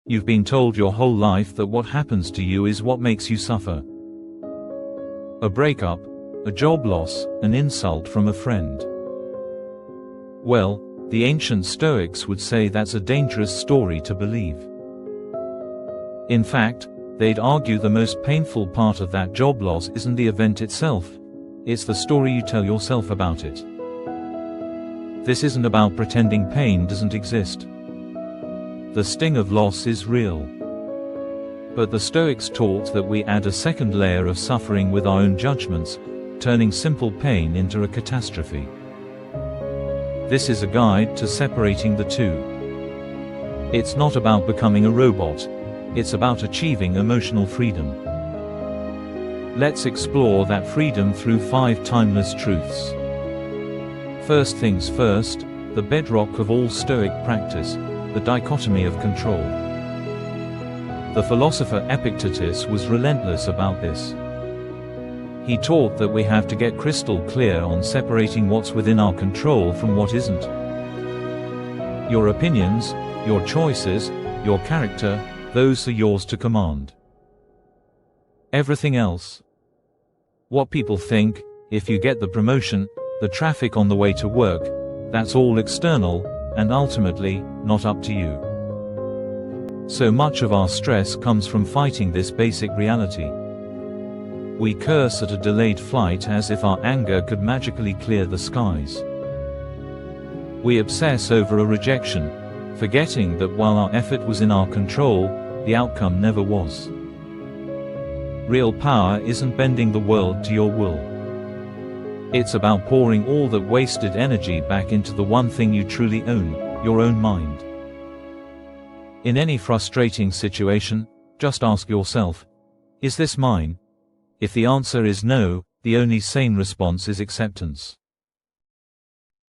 You've been told your whole life that what happens to you is what makes you suffer. A breakup, a job loss, an insult from a friend. Well, the ancient Stoics would say that's a dangerous story to believe. In fact, they'd argue the most painful part of that job loss isn't the event itself, it's the story you tell yourself about it. This isn't about pretending pain doesn't exist. The sting of loss is real. But the Stoics taught that we add a second layer of suffering with our own judgments, turning simple pain into a catastrophe. This is a guide to separating the two. It's not about becoming a robot, it's about achieving emotional freedom. Let's explore that freedom through 5 timeless truths. First things first, the bedrock of all Stoic practice, the dichotomy of control. The philosopher Epictetus was relentless about this. He taught that we have to get crystal clear on separating what's within our control from what isn't. Your opinions, your choices, your character, those are yours to command. Everything else, what people think, if you get the promotion, the traffic on the way to work, that's all external, and ultimately, not up to you. So much of our stress comes from fighting this basic reality. We curse at a delayed flight as if our anger could magically clear the skies. We obsess over a rejection, forgetting that while our effort was in our control, the outcome never was. Real power isn't bending the world to your will. It's about pouring all that wasted energy back into the one thing you truly own, your own mind. In any frustrating situation, just ask yourself, is this mine? If the answer is no, the only sane response is acceptance.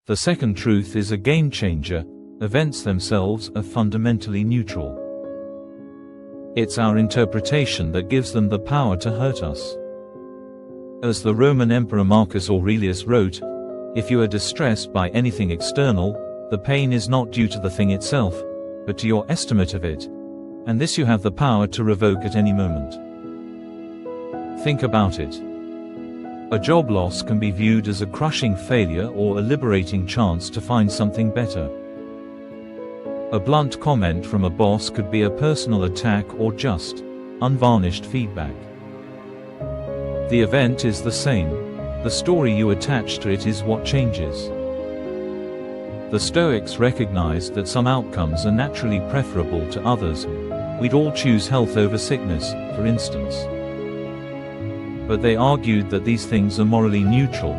The second truth is a game changer: events themselves are fundamentally neutral. It's our interpretation that gives them the power to hurt us. As the Roman Emperor Marcus Aurelius wrote, if you are distressed by anything external, the pain is not due to the thing itself, but to your estimate of it, and this you have the power to revoke at any moment. Think about it. A job loss can be viewed as a crushing failure or a liberating chance to find something better. A blunt comment from a boss could be a personal attack or just unvarnished feedback. The event is the same. The story you attach to it is what changes. The Stoics recognized that some outcomes are naturally preferable to others. We'd all choose health over sickness, for instance. But they argued that these things are morally neutral,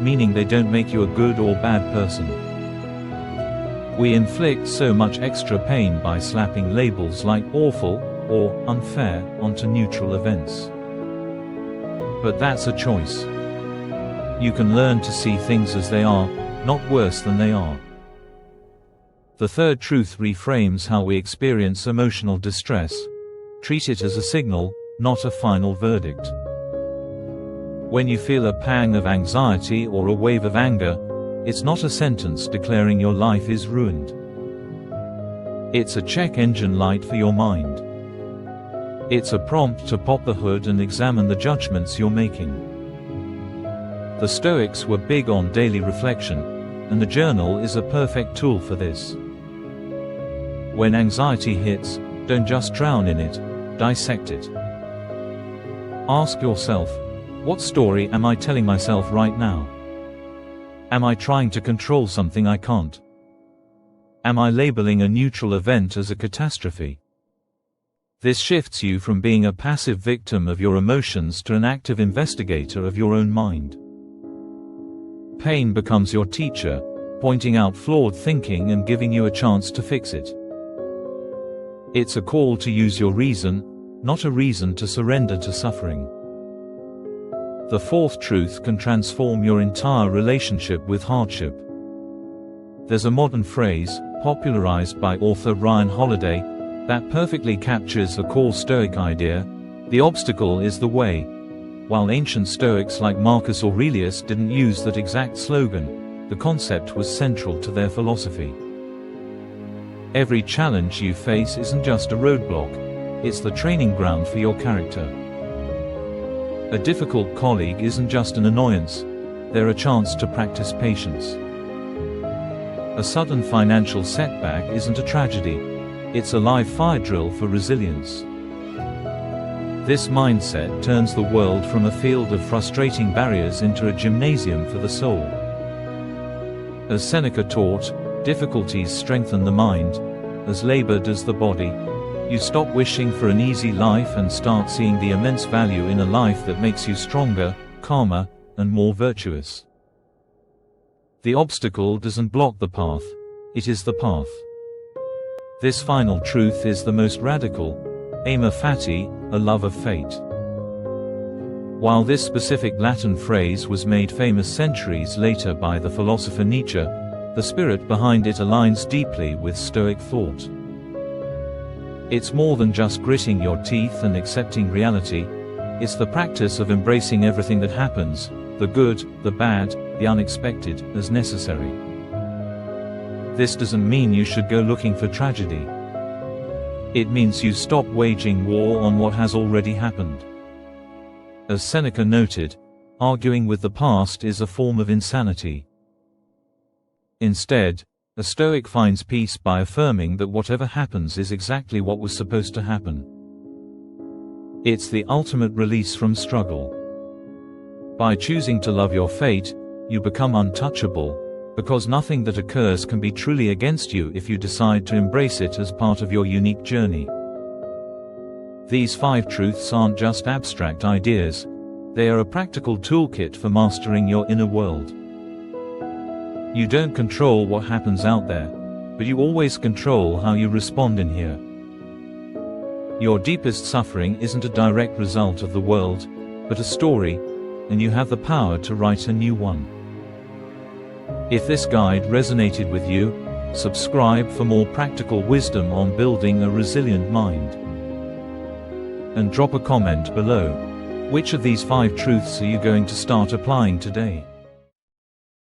meaning they don't make you a good or bad person. We inflict so much extra pain by slapping labels like awful or unfair onto neutral events. But that's a choice. You can learn to see things as they are, not worse than they are. The third truth reframes how we experience emotional distress. Treat it as a signal, not a final verdict. When you feel a pang of anxiety or a wave of anger, it's not a sentence declaring your life is ruined. It's a check engine light for your mind. It's a prompt to pop the hood and examine the judgments you're making. The Stoics were big on daily reflection, and the journal is a perfect tool for this. When anxiety hits, don't just drown in it, dissect it. Ask yourself, what story am I telling myself right now? Am I trying to control something I can't? Am I labeling a neutral event as a catastrophe? This shifts you from being a passive victim of your emotions to an active investigator of your own mind. Pain becomes your teacher, pointing out flawed thinking and giving you a chance to fix it. It's a call to use your reason, not a reason to surrender to suffering. The fourth truth can transform your entire relationship with hardship. There's a modern phrase, popularized by author Ryan Holiday, that perfectly captures a core Stoic idea: the obstacle is the way. While ancient Stoics like Marcus Aurelius didn't use that exact slogan, the concept was central to their philosophy. Every challenge you face isn't just a roadblock, it's the training ground for your character. A difficult colleague isn't just an annoyance, they're a chance to practice patience. A sudden financial setback isn't a tragedy, it's a live fire drill for resilience. This mindset turns the world from a field of frustrating barriers into a gymnasium for the soul. As Seneca taught, difficulties strengthen the mind, as labor does the body. You stop wishing for an easy life and start seeing the immense value in a life that makes you stronger, calmer, and more virtuous. The obstacle doesn't block the path, it is the path. This final truth is the most radical, amor fati, a love of fate. While this specific Latin phrase was made famous centuries later by the philosopher Nietzsche, the spirit behind it aligns deeply with Stoic thought. It's more than just gritting your teeth and accepting reality, it's the practice of embracing everything that happens, the good, the bad, the unexpected, as necessary. This doesn't mean you should go looking for tragedy. It means you stop waging war on what has already happened. As Seneca noted, arguing with the past is a form of insanity. Instead, a Stoic finds peace by affirming that whatever happens is exactly what was supposed to happen. It's the ultimate release from struggle. By choosing to love your fate, you become untouchable, because nothing that occurs can be truly against you if you decide to embrace it as part of your unique journey. These 5 truths aren't just abstract ideas, they are a practical toolkit for mastering your inner world. You don't control what happens out there, but you always control how you respond in here. Your deepest suffering isn't a direct result of the world, but a story, and you have the power to write a new one. If this guide resonated with you, subscribe for more practical wisdom on building a resilient mind. And drop a comment below. Which of these 5 truths are you going to start applying today?